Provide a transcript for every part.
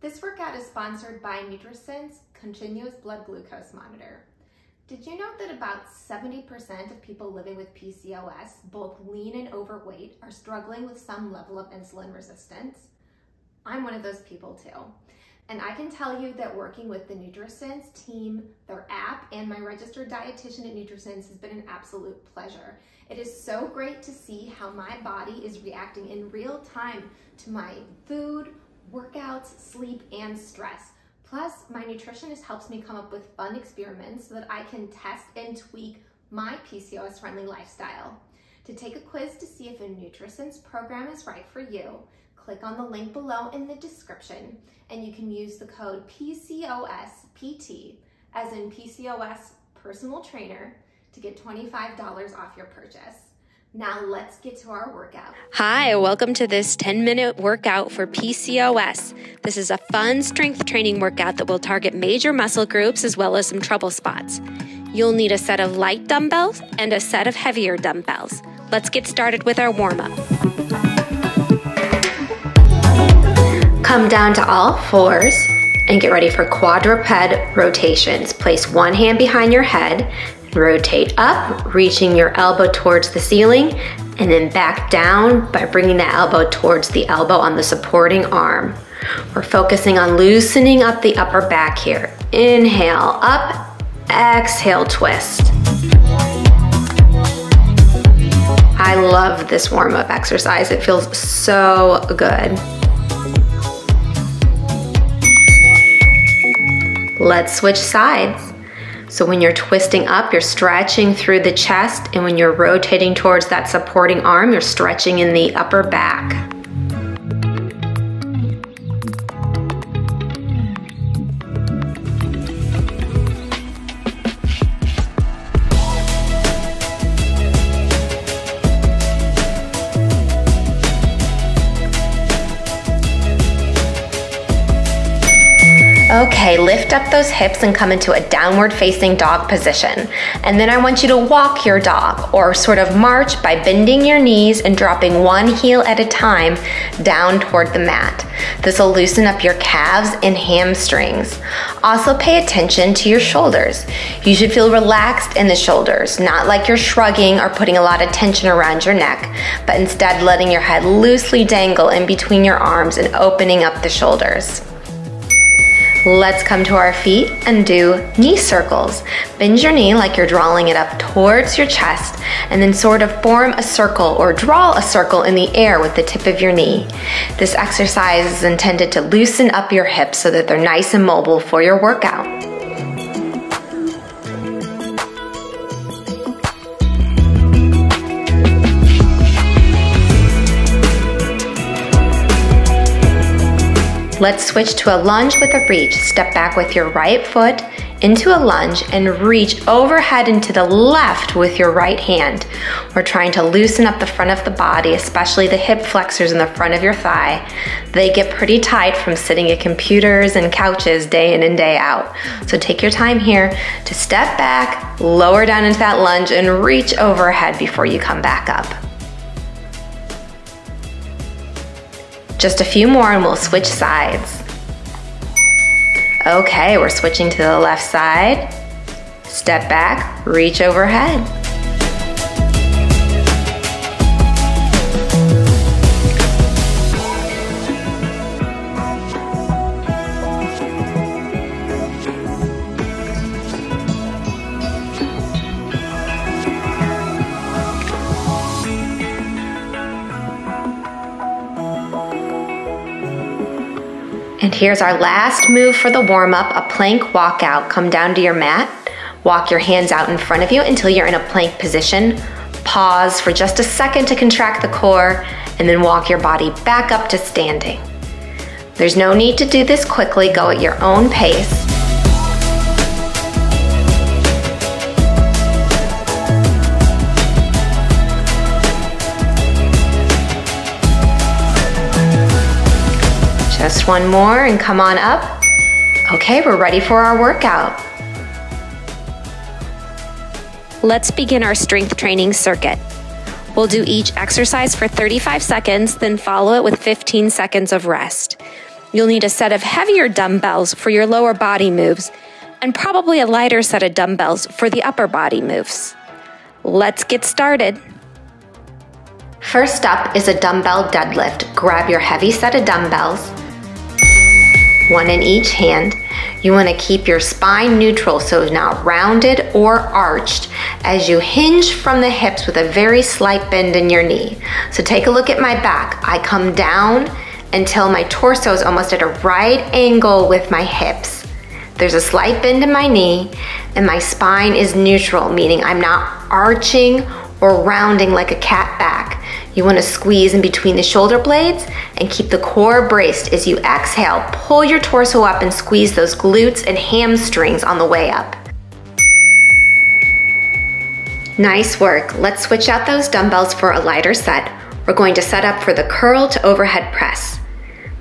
This workout is sponsored by Nutrisense Continuous Blood Glucose Monitor. Did you know that about 70% of people living with PCOS, both lean and overweight, are struggling with some level of insulin resistance? I'm one of those people too. And I can tell you that working with the Nutrisense team, their app, and my registered dietitian at Nutrisense has been an absolute pleasure. It is so great to see how my body is reacting in real time to my food, workouts, sleep, and stress. Plus, my nutritionist helps me come up with fun experiments so that I can test and tweak my PCOS-friendly lifestyle. To take a quiz to see if a Nutrisense program is right for you, click on the link below in the description, and you can use the code PCOSPT, as in PCOS Personal Trainer, to get $25 off your purchase. Now let's get to our workout. Hi, welcome to this 10-minute workout for PCOS. This is a fun strength training workout that will target major muscle groups as well as some trouble spots. You'll need a set of light dumbbells and a set of heavier dumbbells. Let's get started with our warm-up. Come down to all fours and get ready for quadruped rotations. Place one hand behind your head. Rotate up, reaching your elbow towards the ceiling, and then back down by bringing the elbow towards the elbow on the supporting arm. We're focusing on loosening up the upper back here. Inhale, up, exhale, twist. I love this warm-up exercise. It feels so good. Let's switch sides. So when you're twisting up, you're stretching through the chest, and when you're rotating towards that supporting arm, you're stretching in the upper back. Okay, lift up those hips and come into a downward facing dog position. And then I want you to walk your dog, or sort of march by bending your knees and dropping one heel at a time down toward the mat. This will loosen up your calves and hamstrings. Also pay attention to your shoulders. You should feel relaxed in the shoulders, not like you're shrugging or putting a lot of tension around your neck, but instead letting your head loosely dangle in between your arms and opening up the shoulders. Let's come to our feet and do knee circles. Bend your knee like you're drawing it up towards your chest, and then sort of form a circle or draw a circle in the air with the tip of your knee. This exercise is intended to loosen up your hips so that they're nice and mobile for your workout. Let's switch to a lunge with a reach. Step back with your right foot into a lunge and reach overhead into the left with your right hand. We're trying to loosen up the front of the body, especially the hip flexors in the front of your thigh. They get pretty tight from sitting at computers and couches day in and day out. So take your time here to step back, lower down into that lunge, and reach overhead before you come back up. Just a few more and we'll switch sides. Okay, we're switching to the left side. Step back, reach overhead. And here's our last move for the warm-up, a plank walkout. Come down to your mat, walk your hands out in front of you until you're in a plank position. Pause for just a second to contract the core, and then walk your body back up to standing. There's no need to do this quickly, go at your own pace. Just one more and come on up. Okay, we're ready for our workout. Let's begin our strength training circuit. We'll do each exercise for 35 seconds, then follow it with 15 seconds of rest. You'll need a set of heavier dumbbells for your lower body moves, and probably a lighter set of dumbbells for the upper body moves. Let's get started. First up is a dumbbell deadlift. Grab your heavy set of dumbbells, one in each hand. You want to keep your spine neutral, so not rounded or arched, as you hinge from the hips with a very slight bend in your knee. So take a look at my back. I come down until my torso is almost at a right angle with my hips. There's a slight bend in my knee, and my spine is neutral, meaning I'm not arching or rounding like a cat back. You want to squeeze in between the shoulder blades and keep the core braced. As you exhale, pull your torso up and squeeze those glutes and hamstrings on the way up. Nice work. Let's switch out those dumbbells for a lighter set. We're going to set up for the curl to overhead press.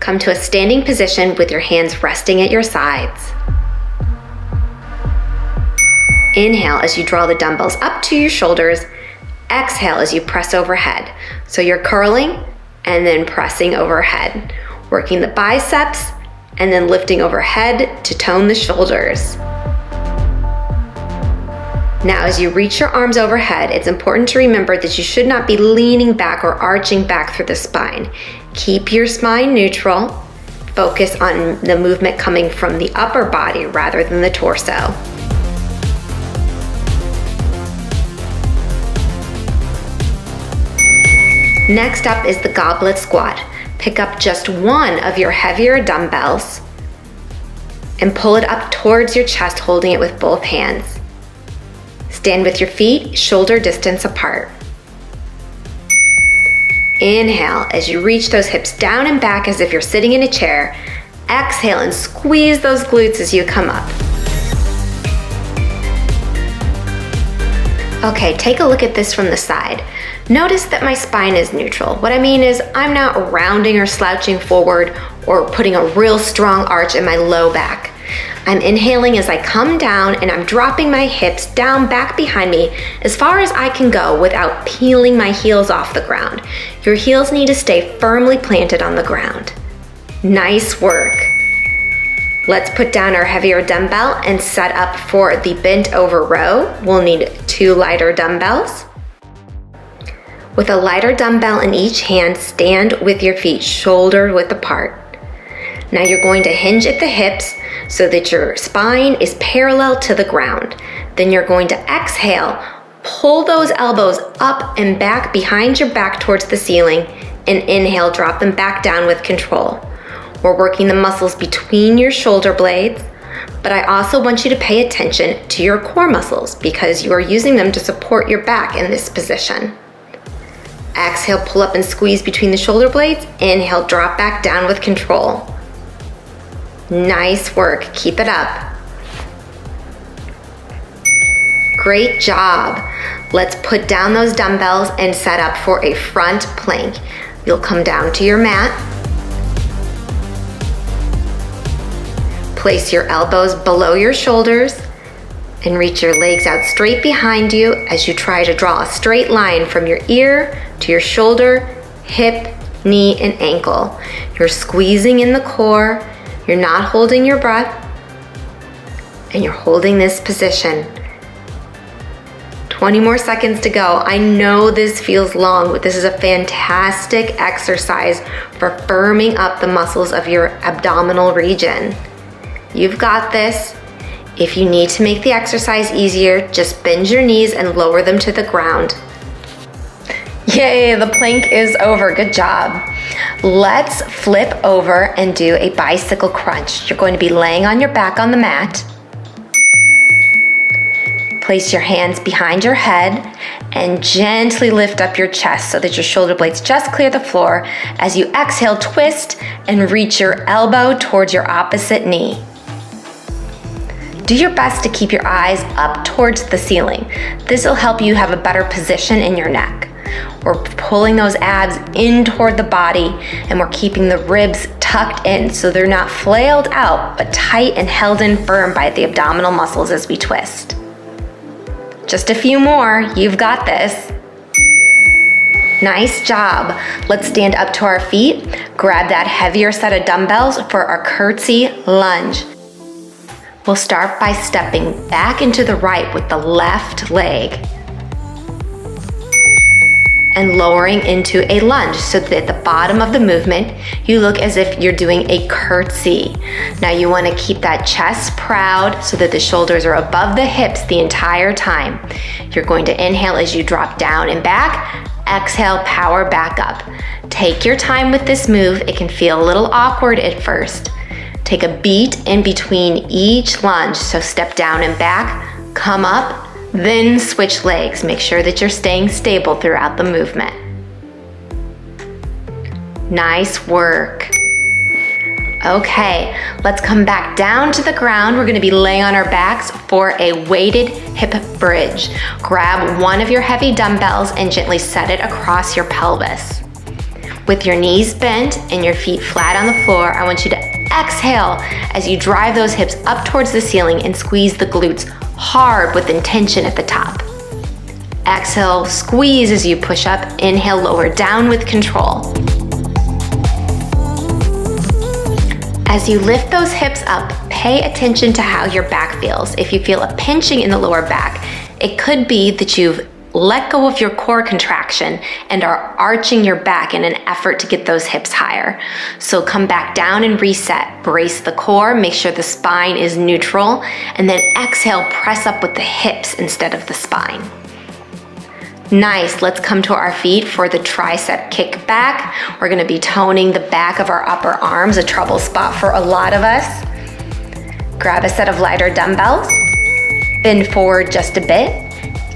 Come to a standing position with your hands resting at your sides. Inhale as you draw the dumbbells up to your shoulders. Exhale as you press overhead. So you're curling and then pressing overhead, working the biceps and then lifting overhead to tone the shoulders. Now, as you reach your arms overhead, it's important to remember that you should not be leaning back or arching back through the spine. Keep your spine neutral. Focus on the movement coming from the upper body rather than the torso. Next up is the goblet squat. Pick up just one of your heavier dumbbells and pull it up towards your chest, holding it with both hands. Stand with your feet shoulder distance apart. Inhale as you reach those hips down and back as if you're sitting in a chair. Exhale and squeeze those glutes as you come up. Okay, take a look at this from the side. Notice that my spine is neutral. What I mean is I'm not rounding or slouching forward or putting a real strong arch in my low back. I'm inhaling as I come down and I'm dropping my hips down back behind me as far as I can go without peeling my heels off the ground. Your heels need to stay firmly planted on the ground. Nice work. Let's put down our heavier dumbbell and set up for the bent over row. We'll need 2 lighter dumbbells. With a lighter dumbbell in each hand, stand with your feet shoulder width apart. Now you're going to hinge at the hips so that your spine is parallel to the ground. Then you're going to exhale, pull those elbows up and back behind your back towards the ceiling, and inhale, drop them back down with control. We're working the muscles between your shoulder blades, but I also want you to pay attention to your core muscles because you are using them to support your back in this position. Exhale, pull up and squeeze between the shoulder blades. Inhale, drop back down with control. Nice work, keep it up. Great job. Let's put down those dumbbells and set up for a front plank. You'll come down to your mat. Place your elbows below your shoulders and reach your legs out straight behind you as you try to draw a straight line from your ear to your shoulder, hip, knee, and ankle. You're squeezing in the core. You're not holding your breath, and you're holding this position. 20 more seconds to go. I know this feels long, but this is a fantastic exercise for firming up the muscles of your abdominal region. You've got this. If you need to make the exercise easier, just bend your knees and lower them to the ground. Yay, the plank is over. Good job. Let's flip over and do a bicycle crunch. You're going to be laying on your back on the mat. Place your hands behind your head and gently lift up your chest so that your shoulder blades just clear the floor. As you exhale, twist and reach your elbow towards your opposite knee. Do your best to keep your eyes up towards the ceiling. This will help you have a better position in your neck. We're pulling those abs in toward the body, and we're keeping the ribs tucked in so they're not flailed out, but tight and held in firm by the abdominal muscles as we twist. Just a few more, you've got this. Nice job. Let's stand up to our feet. Grab that heavier set of dumbbells for our curtsy lunge. We'll start by stepping back into the right with the left leg and lowering into a lunge so that at the bottom of the movement, you look as if you're doing a curtsy. Now you want to keep that chest proud so that the shoulders are above the hips the entire time. You're going to inhale as you drop down and back. Exhale, power back up. Take your time with this move. It can feel a little awkward at first. Take a beat in between each lunge. So step down and back, come up, then switch legs. Make sure that you're staying stable throughout the movement. Nice work. Okay, let's come back down to the ground. We're gonna be laying on our backs for a weighted hip bridge. Grab one of your heavy dumbbells and gently set it across your pelvis. With your knees bent and your feet flat on the floor, I want you to exhale as you drive those hips up towards the ceiling and squeeze the glutes hard with intention at the top. Exhale, squeeze as you push up. Inhale, lower down with control. As you lift those hips up, pay attention to how your back feels. If you feel a pinching in the lower back, it could be that you've let go of your core contraction and are arching your back in an effort to get those hips higher. So come back down and reset. Brace the core, make sure the spine is neutral, and then exhale, press up with the hips instead of the spine. Nice, let's come to our feet for the tricep kick back. We're gonna be toning the back of our upper arms, a trouble spot for a lot of us. Grab a set of lighter dumbbells, bend forward just a bit.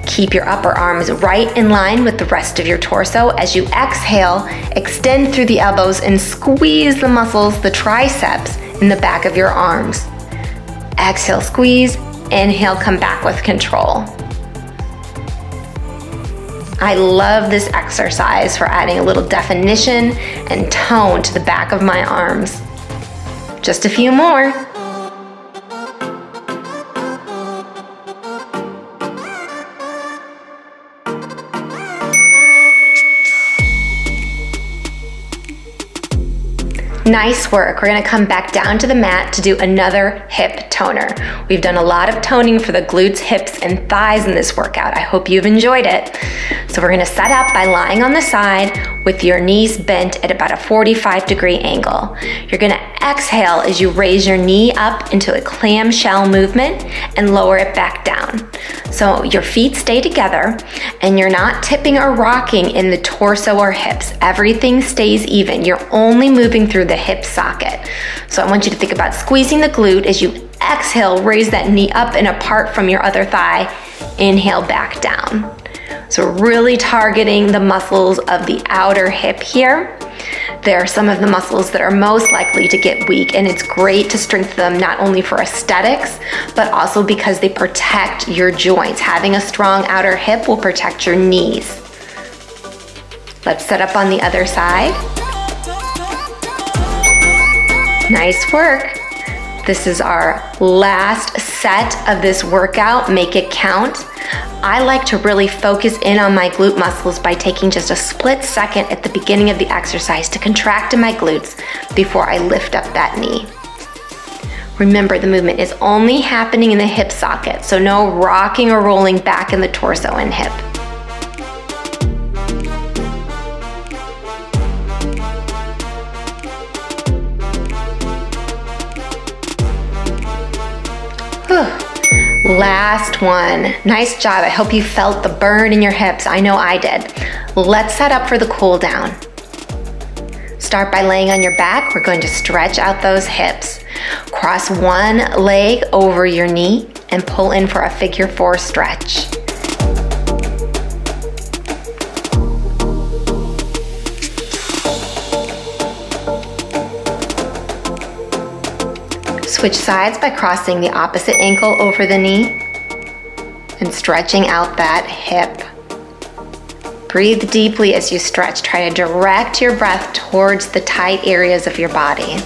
Keep your upper arms right in line with the rest of your torso. As you exhale, extend through the elbows and squeeze the muscles, the triceps, in the back of your arms. Exhale, squeeze. Inhale, come back with control. I love this exercise for adding a little definition and tone to the back of my arms. Just a few more. Nice work. We're gonna come back down to the mat to do another hip toner. We've done a lot of toning for the glutes, hips, and thighs in this workout. I hope you've enjoyed it. So we're gonna set up by lying on the side with your knees bent at about a 45-degree angle. You're gonna exhale as you raise your knee up into a clamshell movement and lower it back down. So your feet stay together and you're not tipping or rocking in the torso or hips. Everything stays even. You're only moving through the hip socket. So I want you to think about squeezing the glute as you exhale, raise that knee up and apart from your other thigh. Inhale, back down. So really targeting the muscles of the outer hip here. There are some of the muscles that are most likely to get weak, and it's great to strengthen them not only for aesthetics, but also because they protect your joints. Having a strong outer hip will protect your knees. Let's set up on the other side. Nice work. This is our last set of this workout. Make it count. I like to really focus in on my glute muscles by taking just a split second at the beginning of the exercise to contract in my glutes before I lift up that knee. Remember, the movement is only happening in the hip socket, so no rocking or rolling back in the torso and hip. Last one. Nice job. I hope you felt the burn in your hips. I know I did. Let's set up for the cool down. Start by laying on your back. We're going to stretch out those hips. Cross one leg over your knee and pull in for a figure 4 stretch. Switch sides by crossing the opposite ankle over the knee and stretching out that hip. Breathe deeply as you stretch. Try to direct your breath towards the tight areas of your body.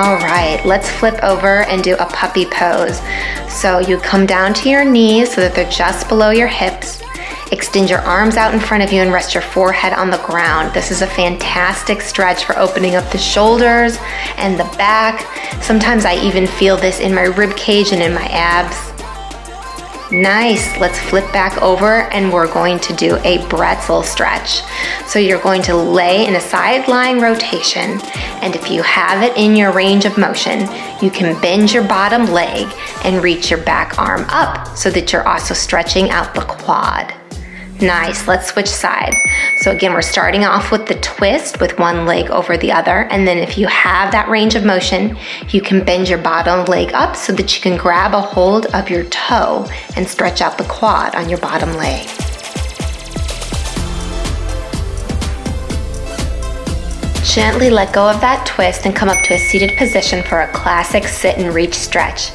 All right, let's flip over and do a puppy pose. So you come down to your knees so that they're just below your hips. Extend your arms out in front of you and rest your forehead on the ground. This is a fantastic stretch for opening up the shoulders and the back. Sometimes I even feel this in my rib cage and in my abs. Nice, let's flip back over and we're going to do a pretzel stretch. So you're going to lay in a side lying rotation, and if you have it in your range of motion, you can bend your bottom leg and reach your back arm up so that you're also stretching out the quad. Nice, let's switch sides. So again, we're starting off with the twist with one leg over the other, and then if you have that range of motion, you can bend your bottom leg up so that you can grab a hold of your toe and stretch out the quad on your bottom leg. Gently let go of that twist and come up to a seated position for a classic sit and reach stretch.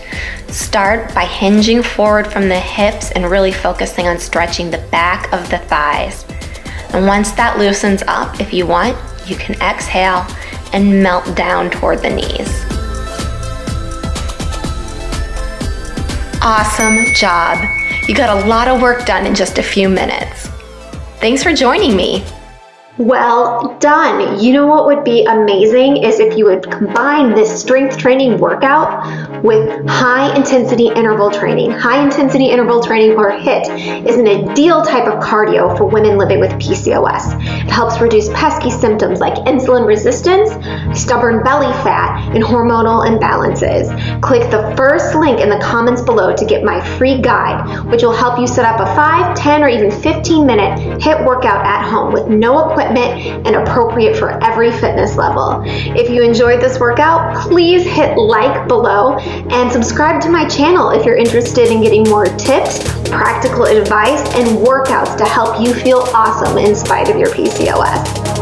Start by hinging forward from the hips and really focusing on stretching the back of the thighs. And once that loosens up, if you want, you can exhale and melt down toward the knees. Awesome job. You got a lot of work done in just a few minutes. Thanks for joining me. Well done. You know what would be amazing is if you would combine this strength training workout with high intensity interval training. High intensity interval training, or HIIT, is an ideal type of cardio for women living with PCOS. It helps reduce pesky symptoms like insulin resistance, stubborn belly fat, and hormonal imbalances. Click the first link in the comments below to get my free guide, which will help you set up a 5, 10, or even 15-minute HIIT workout at home with no equipment and appropriate for every fitness level. If you enjoyed this workout, please hit like below and subscribe to my channel if you're interested in getting more tips, practical advice, and workouts to help you feel awesome in spite of your PCOS.